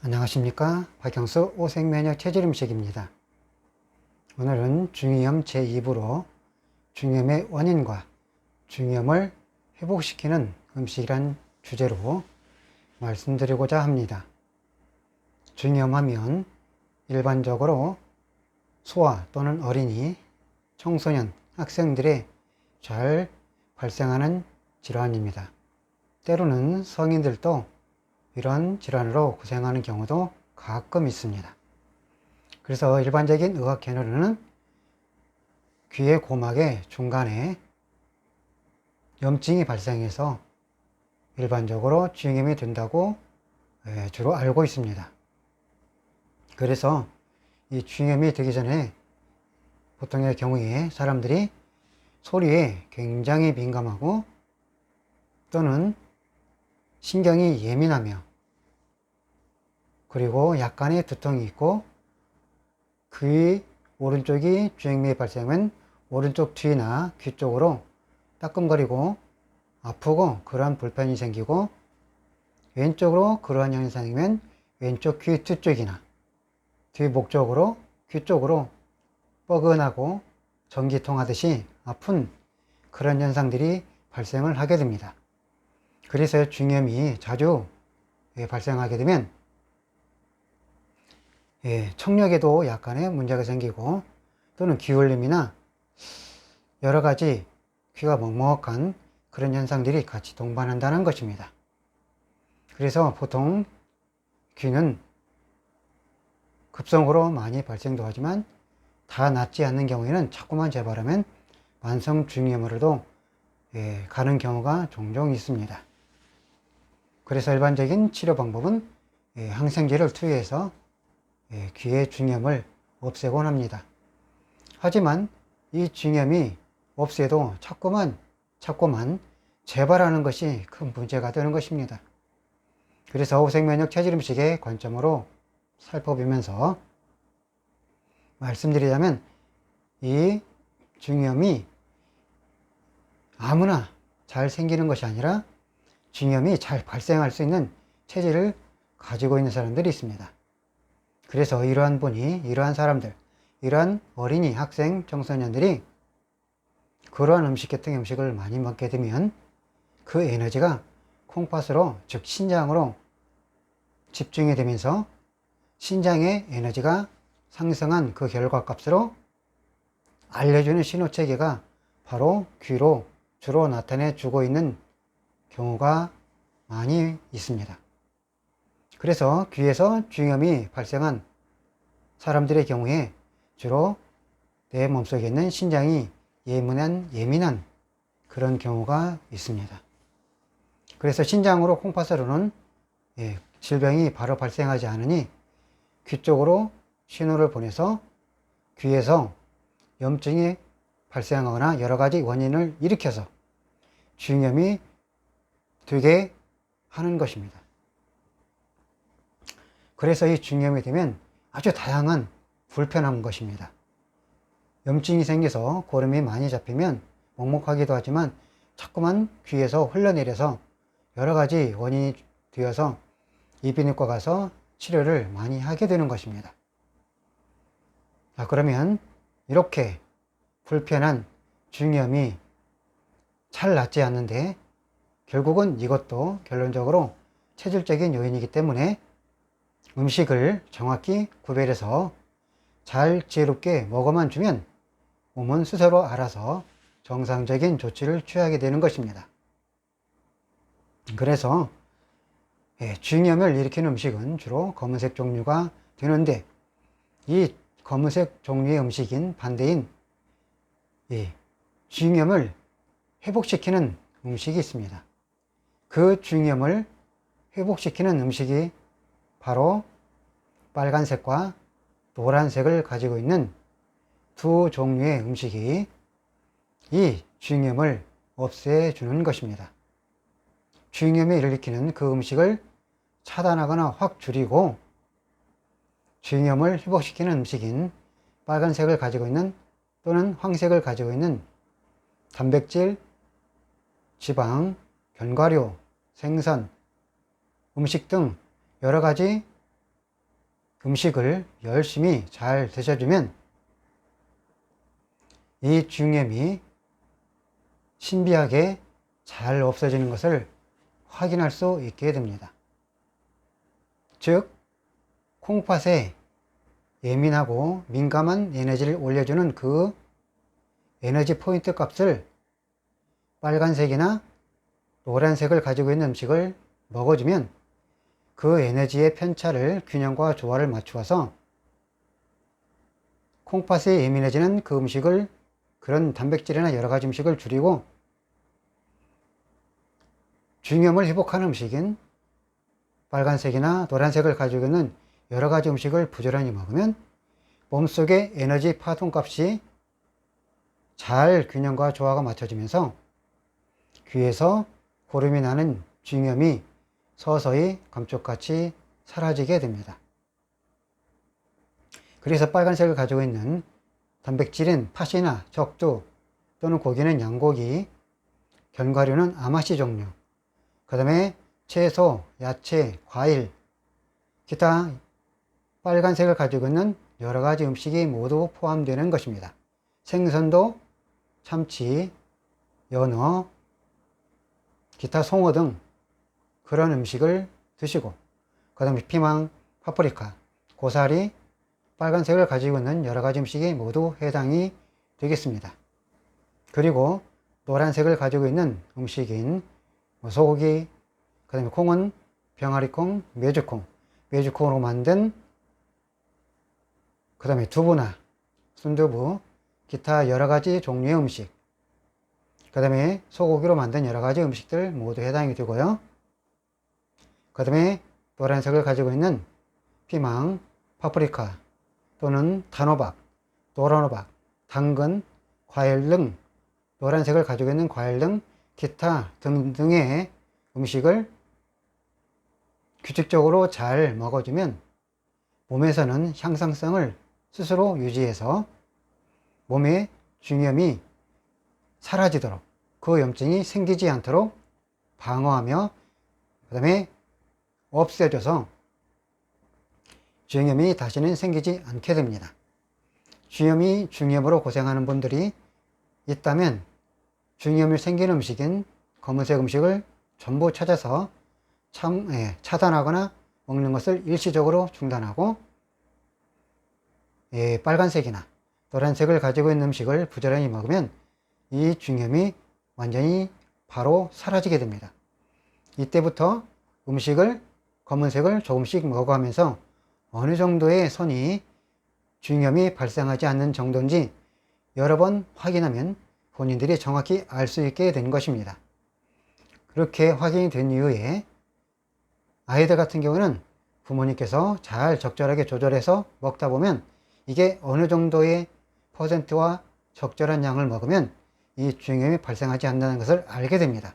안녕하십니까. 박영수 오색면역 체질음식입니다. 오늘은 중이염 제2부로 중이염의 원인과 중이염을 회복시키는 음식이란 주제로 말씀드리고자 합니다. 중이염하면 일반적으로 소아 또는 어린이, 청소년, 학생들에 잘 발생하는 질환입니다. 때로는 성인들도 이런 질환으로 고생하는 경우도 가끔 있습니다. 그래서 일반적인 의학계로는 귀의 고막의 중간에 염증이 발생해서 일반적으로 중이염이 된다고 주로 알고 있습니다. 그래서 이 중이염이 되기 전에 보통의 경우에 사람들이 소리에 굉장히 민감하고 또는 신경이 예민하며 그리고 약간의 두통이 있고 귀 오른쪽이 중이염이 발생하면 오른쪽 뒤나 귀 쪽으로 따끔거리고 아프고 그러한 불편이 생기고 왼쪽으로 그러한 현상이 생기면 왼쪽 귀 뒤쪽이나 뒤 목 쪽으로 귀 쪽으로 뻐근하고 전기통 하듯이 아픈 그런 현상들이 발생을 하게 됩니다. 그래서 중이염이 자주 발생하게 되면 청력에도 약간의 문제가 생기고 또는 기울림이나 여러 가지 귀가 먹먹한 그런 현상들이 같이 동반한다는 것입니다. 그래서 보통 귀는 급성으로 많이 발생도 하지만 다 낫지 않는 경우에는 자꾸만 재발하면 만성 중이염으로도 가는 경우가 종종 있습니다. 그래서 일반적인 치료 방법은 항생제를 투여해서 귀의 중이염을 없애곤 합니다. 하지만 이 중이염이 없애도 자꾸만 재발하는 것이 큰 문제가 되는 것입니다. 그래서 오색면역 체질음식의 관점으로 살펴보면서 말씀드리자면 이 중이염이 아무나 잘 생기는 것이 아니라 중이염이 잘 발생할 수 있는 체질을 가지고 있는 사람들이 있습니다. 그래서 이러한 사람들, 이러한 어린이, 학생, 청소년들이 그러한 계통의 음식을 많이 먹게 되면 그 에너지가 콩팥으로, 즉 신장으로 집중이 되면서 신장의 에너지가 상승한 그 결과값으로 알려주는 신호체계가 바로 귀로 주로 나타내 주고 있는 경우가 많이 있습니다. 그래서 귀에서 중이염이 발생한 사람들의 경우에 주로 내 몸속에 있는 신장이 예민한 그런 경우가 있습니다. 그래서 신장으로 콩팥으로는 질병이 바로 발생하지 않으니 귀 쪽으로 신호를 보내서 귀에서 염증이 발생하거나 여러 가지 원인을 일으켜서 중이염이 되게 하는 것입니다. 그래서 이 중이염이 되면 아주 다양한 불편한 것입니다. 염증이 생겨서 고름이 많이 잡히면 먹먹하기도 하지만 자꾸만 귀에서 흘러내려서 여러 가지 원인이 되어서 이비인후과 가서 치료를 많이 하게 되는 것입니다. 자, 그러면 이렇게 불편한 중이염이 잘 낫지 않는데 결국은 이것도 결론적으로 체질적인 요인이기 때문에 음식을 정확히 구별해서 잘 지혜롭게 먹어만 주면 몸은 스스로 알아서 정상적인 조치를 취하게 되는 것입니다. 그래서 중이염을 일으키는 음식은 주로 검은색 종류가 되는데 이 검은색 종류의 음식인 반대인 중이염을 회복시키는 음식이 있습니다. 그 중이염을 회복시키는 음식이 바로 빨간색과 노란색을 가지고 있는 두 종류의 음식이 이 중이염을 없애주는 것입니다. 중이염을 일으키는 그 음식을 차단하거나 확 줄이고 중이염을 회복시키는 음식인 빨간색을 가지고 있는 또는 황색을 가지고 있는 단백질, 지방, 견과류, 생선, 음식 등 여러 가지 음식을 열심히 잘 드셔주면 이 중염이 신비하게 잘 없어지는 것을 확인할 수 있게 됩니다. 즉, 콩팥에 예민하고 민감한 에너지를 올려주는 그 에너지 포인트 값을 빨간색이나 노란색을 가지고 있는 음식을 먹어주면 그 에너지의 편차를 균형과 조화를 맞추어서 콩팥에 예민해지는 그 음식을, 그런 단백질이나 여러 가지 음식을 줄이고 중염을 회복하는 음식인 빨간색이나 노란색을 가지고 있는 여러 가지 음식을 부지런히 먹으면 몸속의 에너지 파동값이 잘 균형과 조화가 맞춰지면서 귀에서 고름이 나는 중염이 서서히 감쪽같이 사라지게 됩니다. 그래서 빨간색을 가지고 있는 단백질인 팥이나 적두 또는 고기는 양고기, 견과류는 아마씨 종류, 그 다음에 채소, 야채, 과일, 기타 빨간색을 가지고 있는 여러 가지 음식이 모두 포함되는 것입니다. 생선도 참치, 연어, 기타 송어 등 그런 음식을 드시고, 그 다음에 피망, 파프리카, 고사리, 빨간색을 가지고 있는 여러 가지 음식이 모두 해당이 되겠습니다. 그리고 노란색을 가지고 있는 음식인 소고기, 그 다음에 콩은 병아리콩, 메주콩으로 만든, 그 다음에 두부나 순두부, 기타 여러 가지 종류의 음식, 그 다음에 소고기로 만든 여러 가지 음식들 모두 해당이 되고요. 그 다음에 노란색을 가지고 있는 피망, 파프리카 또는 단호박, 노란호박, 당근, 과일 등 노란색을 가지고 있는 과일 등 기타 등등의 음식을 규칙적으로 잘 먹어주면 몸에서는 향상성을 스스로 유지해서 몸의 중염이 사라지도록, 그 염증이 생기지 않도록 방어하며 그 다음에 없애줘서 중염이 다시는 생기지 않게 됩니다. 중염으로 고생하는 분들이 있다면 중염이 생기는 음식인 검은색 음식을 전부 찾아서 차단하거나 먹는 것을 일시적으로 중단하고 빨간색이나 노란색을 가지고 있는 음식을 부지런히 먹으면 이 중염이 완전히 바로 사라지게 됩니다. 이때부터 음식을 검은색을 조금씩 먹어가면서 어느 정도의 선이 중염이 발생하지 않는 정도인지 여러 번 확인하면 본인들이 정확히 알 수 있게 된 것입니다. 그렇게 확인이 된 이후에 아이들 같은 경우는 부모님께서 잘 적절하게 조절해서 먹다 보면 이게 어느 정도의 퍼센트와 적절한 양을 먹으면 이 중염이 발생하지 않는다는 것을 알게 됩니다.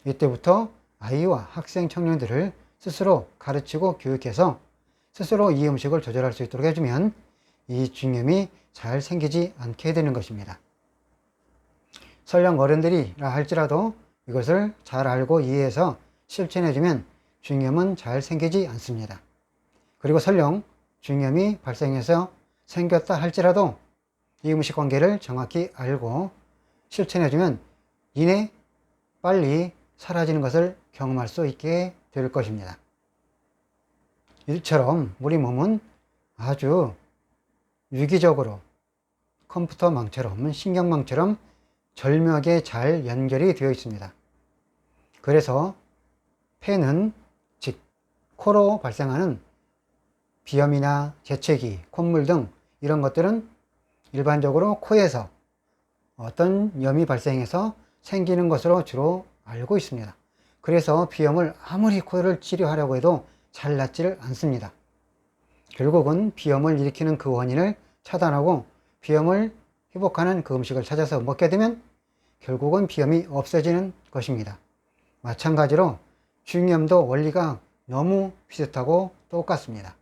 이때부터 아이와 학생, 청년들을 스스로 가르치고 교육해서 스스로 이 음식을 조절할 수 있도록 해주면 이 중염이 잘 생기지 않게 되는 것입니다. 설령 어른들이라 할지라도 이것을 잘 알고 이해해서 실천해주면 중염은 잘 생기지 않습니다. 그리고 설령 중염이 발생해서 생겼다 할지라도 이 음식 관계를 정확히 알고 실천해주면 이내 빨리 사라지는 것을 경험할 수 있게 될 것입니다. 이처럼 우리 몸은 아주 유기적으로 컴퓨터망처럼, 신경망처럼 절묘하게 잘 연결이 되어 있습니다. 그래서 폐는, 즉 코로 발생하는 비염이나 재채기, 콧물 등 이런 것들은 일반적으로 코에서 어떤 염이 발생해서 생기는 것으로 주로 알고 있습니다. 그래서 비염을 아무리 코를 치료하려고 해도 잘 낫지를 않습니다. 결국은 비염을 일으키는 그 원인을 차단하고 비염을 회복하는 그 음식을 찾아서 먹게 되면 결국은 비염이 없어지는 것입니다. 마찬가지로 중염도 원리가 너무 비슷하고 똑같습니다.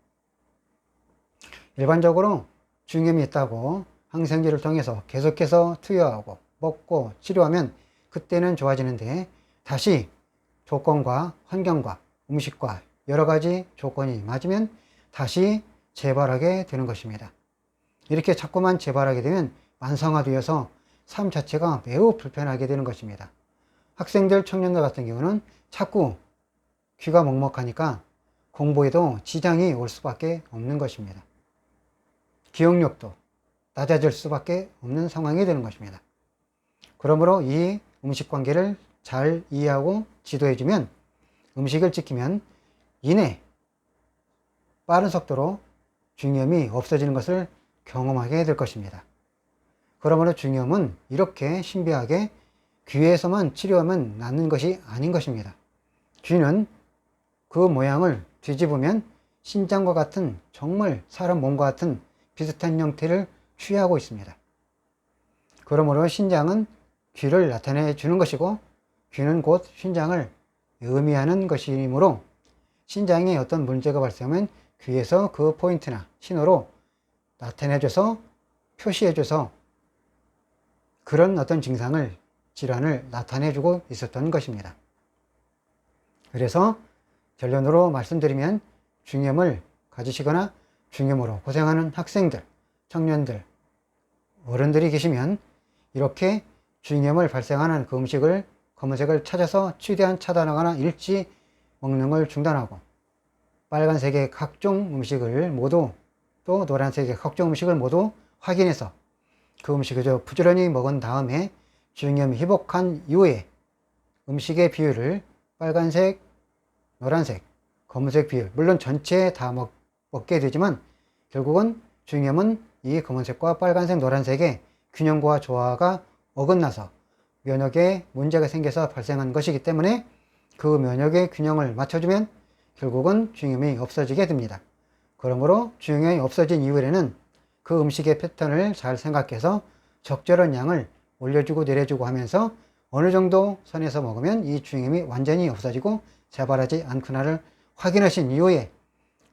일반적으로 중염이 있다고 항생제를 통해서 계속해서 투여하고 먹고 치료하면 그때는 좋아지는데 다시 조건과 환경과 음식과 여러 가지 조건이 맞으면 다시 재발하게 되는 것입니다. 이렇게 자꾸만 재발하게 되면 만성화되어서 삶 자체가 매우 불편하게 되는 것입니다. 학생들, 청년들 같은 경우는 자꾸 귀가 먹먹하니까 공부에도 지장이 올 수밖에 없는 것입니다. 기억력도 낮아질 수밖에 없는 상황이 되는 것입니다. 그러므로 이 음식 관계를 잘 이해하고 지도해주면 음식을 지키면 이내 빠른 속도로 중이염이 없어지는 것을 경험하게 될 것입니다. 그러므로 중이염은 이렇게 신비하게 귀에서만 치료하면 낫는 것이 아닌 것입니다. 귀는 그 모양을 뒤집으면 신장과 같은, 정말 사람 몸과 같은 비슷한 형태를 취하고 있습니다. 그러므로 신장은 귀를 나타내 주는 것이고 귀는 곧 신장을 의미하는 것이므로 신장에 어떤 문제가 발생하면 귀에서 그 포인트나 신호로 나타내줘서 표시해줘서 그런 어떤 증상을, 질환을 나타내주고 있었던 것입니다. 그래서 결론으로 말씀드리면 중이염을 가지시거나 중이염으로 고생하는 학생들, 청년들, 어른들이 계시면 이렇게 중이염을 발생하는 그 음식을, 검은색을 찾아서 최대한 차단하거나 일찍 먹는 걸 중단하고 빨간색의 각종 음식을 모두, 또 노란색의 각종 음식을 모두 확인해서 그 음식을 부지런히 먹은 다음에 중이염이 회복한 이후에 음식의 비율을 빨간색, 노란색, 검은색 비율, 물론 전체 다 먹게 되지만 결국은 중이염은 이 검은색과 빨간색, 노란색의 균형과 조화가 어긋나서 면역에 문제가 생겨서 발생한 것이기 때문에 그 면역의 균형을 맞춰주면 결국은 중이염이 없어지게 됩니다. 그러므로 중이염이 없어진 이후에는 그 음식의 패턴을 잘 생각해서 적절한 양을 올려주고 내려주고 하면서 어느 정도 선에서 먹으면 이 중이염이 완전히 없어지고 재발하지 않구나를 확인하신 이후에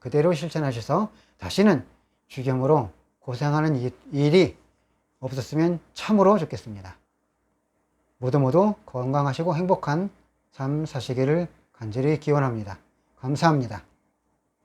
그대로 실천하셔서 다시는 중이염으로 고생하는 일이 없었으면 참으로 좋겠습니다. 모두 건강하시고 행복한 삶 사시기를 간절히 기원합니다. 감사합니다.